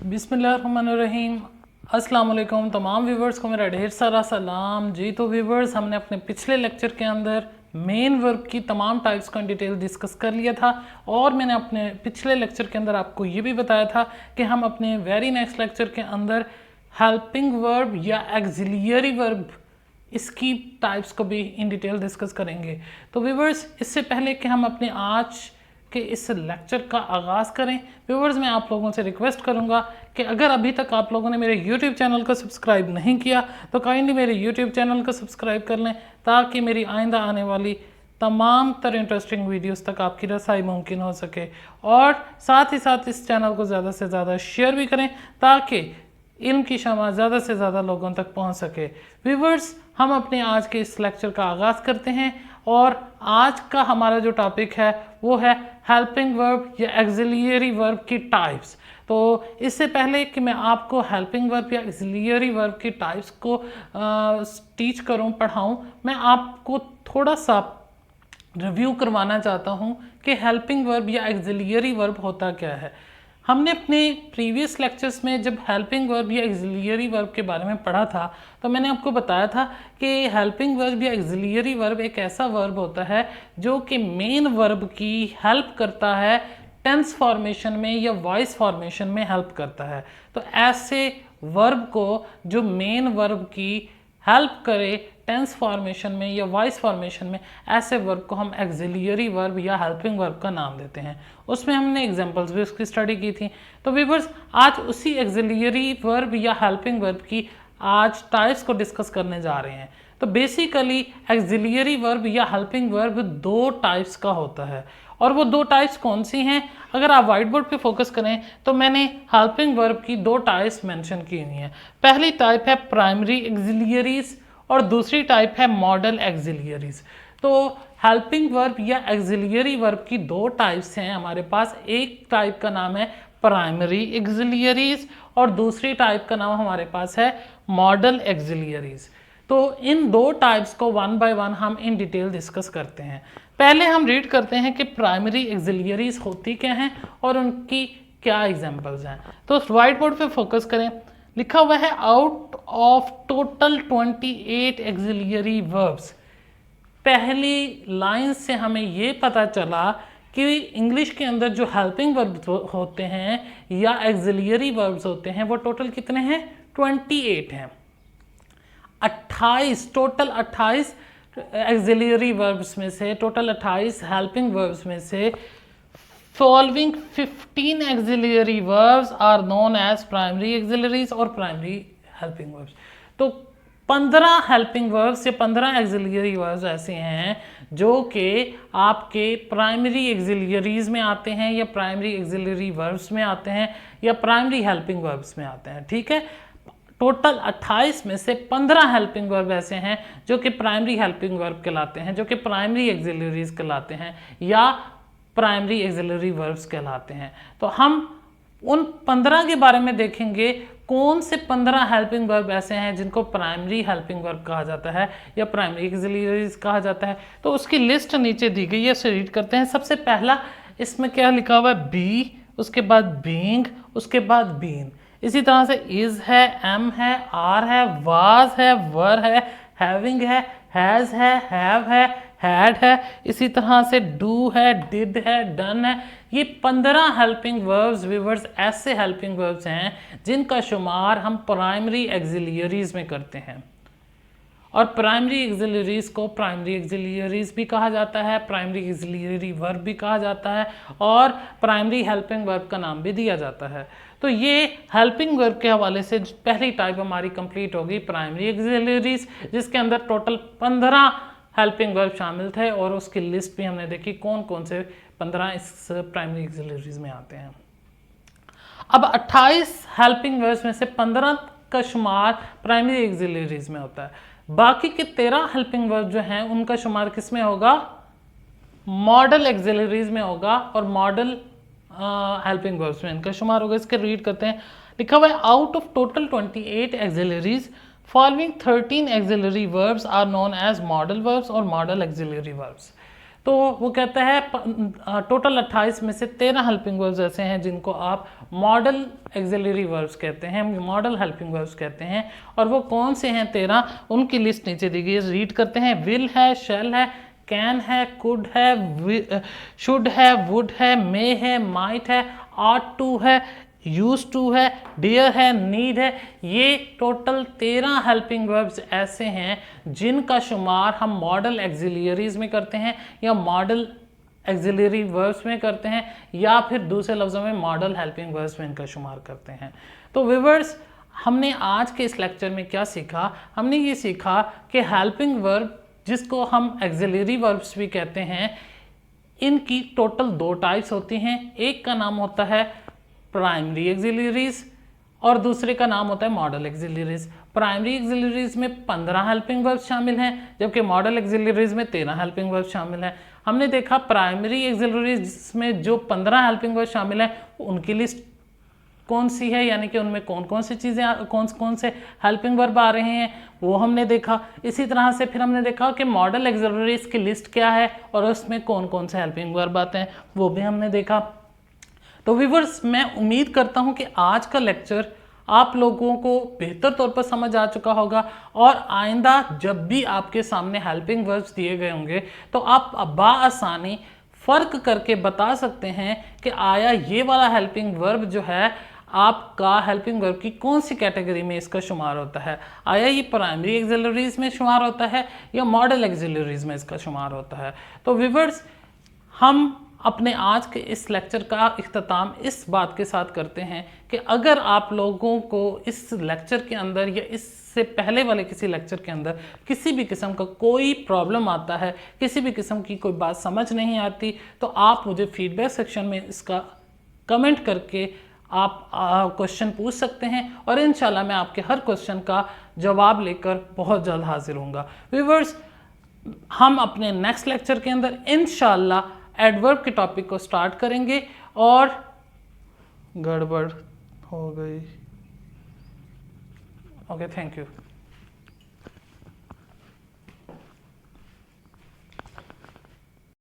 बिस्मिल्लाहिर्रहमानिर्रहीम। अस्सलाम वालेकुम तमाम व्यूवर्स को मेरा ढेर सारा सलाम जी। तो व्यूवर्स, हमने अपने पिछले लेक्चर के अंदर मेन वर्ब की तमाम टाइप्स को इन डिटेल डिस्कस कर लिया था और मैंने अपने पिछले लेक्चर के अंदर आपको ये भी बताया था कि हम अपने वेरी नेक्स्ट लेक्चर के अंदर हेल्पिंग वर्ब या एक्सिलियरी वर्ब इसकी टाइप्स को भी इन डिटेल डिस्कस करेंगे। तो व्यूवर्स, इससे पहले कि हम अपने आज कि इस लेक्चर का आगाज़ करें, व्यूवर्स मैं आप लोगों से रिक्वेस्ट करूंगा कि अगर अभी तक आप लोगों ने मेरे YouTube चैनल को सब्सक्राइब नहीं किया तो काइंडली मेरे YouTube चैनल को सब्सक्राइब कर लें ताकि मेरी आइंदा आने वाली तमाम तरह इंटरेस्टिंग वीडियोस तक आपकी रसाई मुमकिन हो सके। और साथ ही साथ इस चैनल को ज़्यादा से ज़्यादा शेयर भी करें ताकि इल्म की शमा ज़्यादा से ज़्यादा लोगों तक पहुँच सके। व्यूवर्स, हम अपने आज के इस लेक्चर का आगाज़ करते हैं और आज का हमारा जो टॉपिक है वो है हेल्पिंग वर्ब या एक्सिलियरी वर्ब की टाइप्स। तो इससे पहले कि मैं आपको हेल्पिंग वर्ब या एक्सिलियरी वर्ब की टाइप्स को टीच करूं, पढ़ाऊं, मैं आपको थोड़ा सा रिव्यू करवाना चाहता हूं कि हेल्पिंग वर्ब या एक्सिलियरी वर्ब होता क्या है। हमने अपने प्रीवियस लेक्चर्स में जब हेल्पिंग वर्ब या एक्सिलियरी वर्ब के बारे में पढ़ा था तो मैंने आपको बताया था कि हेल्पिंग वर्ब या एक्सिलियरी वर्ब एक ऐसा वर्ब होता है जो कि मेन वर्ब की हेल्प करता है, टेंस फॉर्मेशन में या वॉइस फॉर्मेशन में हेल्प करता है। तो ऐसे वर्ब को जो मेन वर्ब की हेल्प करे टेंस फॉर्मेशन में या वॉइस फॉर्मेशन में, ऐसे वर्ब को हम एक्सिलियरी वर्ब या हेल्पिंग वर्ब का नाम देते हैं। उसमें हमने एग्जांपल्स भी उसकी स्टडी की थी। तो व्यूअर्स, आज उसी एक्सिलियरी वर्ब या हेल्पिंग वर्ब की आज टाइप्स को डिस्कस करने जा रहे हैं। तो बेसिकली एक्सिलियरी वर्ब या हेल्पिंग वर्ब दो टाइप्स का होता है और वो दो टाइप्स कौन सी हैं? अगर आप व्हाइट बोर्ड पे फोकस करें तो मैंने हेल्पिंग वर्ब की दो टाइप्स मेंशन की हुई हैं। पहली टाइप है प्राइमरी एक्सिलियरीज और दूसरी टाइप है मॉडल एक्सिलियरीज। तो हेल्पिंग वर्ब या एक्सिलियरी वर्ब की दो टाइप्स हैं हमारे पास। एक टाइप का नाम है प्राइमरी एक्सिलियरीज और दूसरी टाइप का नाम हमारे पास है मॉडल एक्सिलियरीज। तो इन दो टाइप्स को वन बाय वन हम इन डिटेल डिस्कस करते हैं। पहले हम रीड करते हैं कि प्राइमरी एक्सिलियरीज होती क्या हैं और उनकी क्या एग्जांपल्स हैं। तो व्हाइट बोर्ड पे फोकस करें, लिखा हुआ है आउट ऑफ टोटल 28 एक्सिलियरी वर्ब्स। पहली लाइन से हमें ये पता चला कि इंग्लिश के अंदर जो हेल्पिंग वर्ब्स होते हैं या एक्सिलियरी वर्ब्स होते हैं वो टोटल कितने हैं? 28 हैं। 28 टोटल 28 एक्सिलियरी वर्ब्स में से, टोटल 28 हेल्पिंग वर्ब्स में से following 15 auxiliary verbs are known as primary auxiliaries और प्राइमरी हेल्पिंग वर्ब्स। तो 15 हेल्पिंग वर्ब्स या 15 एक्सिलियरी वर्ब्स ऐसे हैं जो कि आपके प्राइमरी एक्सिलियरीज में आते हैं या प्राइमरी एक्सिलियरी वर्ब्स में आते हैं या प्राइमरी हेल्पिंग वर्ब्स में आते हैं। ठीक है, टोटल 28 में से 15 हेल्पिंग वर्ब ऐसे हैं जो कि प्राइमरी हेल्पिंग वर्ब कहलाते हैं, जो कि प्राइमरी एक्सिलियरीज कहलाते हैं या प्राइमरी एक्सिलियरी वर्ब्स कहलाते हैं। तो हम उन 15 के बारे में देखेंगे कौन से 15 हेल्पिंग वर्ब ऐसे हैं जिनको प्राइमरी हेल्पिंग वर्ब कहा जाता है या प्राइमरी एक्सिलियरीज कहा जाता है। तो उसकी लिस्ट नीचे दी गई है, उसे रीड करते हैं। सबसे पहला इसमें क्या लिखा हुआ है? बी, उसके बाद बीइंग, उसके बाद बीन। इसी तरह से इज है, एम है, आर है, वाज है, वर है, हैविंग है, हैज है, हैव है, हैड है। इसी तरह से डू है, डिड है, डन है। ये 15 हेल्पिंग वर्ब्स व्यूअर्स ऐसे हेल्पिंग वर्ब्स हैं जिनका शुमार हम प्राइमरी एक्सिलियरीज में करते हैं। और प्राइमरी एक्सिलियरीज को प्राइमरी एक्सिलियरीज भी कहा जाता है, प्राइमरी एक्सिलियरी वर्ब भी कहा जाता है और प्राइमरी हेल्पिंग वर्ब का नाम भी दिया जाता है। तो ये हेल्पिंग वर्ब के हवाले से पहली टाइप हमारी कंप्लीट होगी प्राइमरी एक्सिलियरीज, जिसके अंदर टोटल 15 हेल्पिंग वर्ब शामिल थे और उसकी लिस्ट भी हमने देखी कौन कौन से 15 इस प्राइमरी एक्सिलियरीज में आते हैं। अब 28 हेल्पिंग वर्ब्स में से 15 का शुमार प्राइमरी एक्सिलियरीज में होता है। बाकी के 13 हेल्पिंग वर्ब जो हैं उनका शुमार किस में होगा? मॉडल एक्सिलियरीज में होगा और मॉडल हेल्पिंग वर्ब्स में इनका शुमार होगा। इसके रीड करते हैं, लिखा हुआ है out of total 28 auxiliaries following 13 auxiliary verbs are known as modal verbs और मॉडल एक्सिलियरी वर्ब्स। तो वो कहता है टोटल 28 में से 13 हेल्पिंग वर्ब्स ऐसे हैं जिनको आप मॉडल एक्सिलरी वर्ब्स कहते हैं, मॉडल हेल्पिंग वर्ब्स कहते हैं। और वो कौन से हैं 13, उनकी लिस्ट नीचे दी गई है, रीड करते हैं। विल है, शैल है, कैन है, कुड है, शुड है, वुड है, मे है, माइट है, आट टू है, यूज टू है, डियर है, नीड है। ये टोटल 13 हेल्पिंग वर्ब्स ऐसे हैं जिनका शुमार हम मॉडल एक्सिलरीज में करते हैं या मॉडल एक्सिलरी वर्ब्स में करते हैं या फिर दूसरे लफ्ज़ों में मॉडल हेल्पिंग वर्ब्स में इनका शुमार करते हैं। तो व्यूअर्स, हमने आज के इस लेक्चर में क्या सीखा? हमने ये सीखा कि हेल्पिंग वर्ब जिसको हम एक्सिलरी वर्ब्स भी कहते हैं, इनकी टोटल 2 टाइप्स होती हैं। एक का नाम होता है प्राइमरी एक्सिलरीज और दूसरे का नाम होता है मॉडल एक्सिलरीज। प्राइमरी एक्सिलरीज में 15 हेल्पिंग वर्ब्स शामिल हैं, जबकि मॉडल एक्सिलरीज में 13 हेल्पिंग वर्ब्स शामिल हैं। हमने देखा प्राइमरी एक्सिलरीज में जो 15 हेल्पिंग वर्ब्स शामिल हैं उनकी लिस्ट कौन सी है, यानी कि उनमें कौन कौन सी चीज़ें, कौन से हेल्पिंग वर्ब आ रहे हैं, वो हमने देखा। इसी तरह से फिर हमने देखा कि मॉडल एक्सिलरीज की लिस्ट क्या है और उसमें कौन कौन से हेल्पिंग वर्ब आते हैं, वो भी हमने देखा। तो व्यूअर्स, मैं उम्मीद करता हूं कि आज का लेक्चर आप लोगों को बेहतर तौर पर समझ आ चुका होगा और आइंदा जब भी आपके सामने हेल्पिंग वर्ब्स दिए गए होंगे तो आप बाआसानी फ़र्क करके बता सकते हैं कि आया ये वाला हेल्पिंग वर्ब जो है आपका हेल्पिंग वर्ब की कौन सी कैटेगरी में इसका शुमार होता है। आया ये प्राइमरी एक्सिलरीज में शुमार होता है या मॉडल एक्सिलरीज में इसका शुमार होता है। तो व्यूअर्स, हम अपने आज के इस लेक्चर का इख्तिताम इस बात के साथ करते हैं कि अगर आप लोगों को इस लेक्चर के अंदर या इससे पहले वाले किसी लेक्चर के अंदर किसी भी किस्म का कोई प्रॉब्लम आता है, किसी भी किस्म की कोई बात समझ नहीं आती, तो आप मुझे फीडबैक सेक्शन में इसका कमेंट करके आप क्वेश्चन पूछ सकते हैं और इंशाल्लाह मैं आपके हर क्वेश्चन का जवाब लेकर बहुत जल्द हाजिर होऊंगा। व्यूअर्स, हम अपने नेक्स्ट लेक्चर के अंदर इंशाल्लाह एडवर्ब के टॉपिक को स्टार्ट करेंगे और गड़बड़ हो गई। Okay, thank you.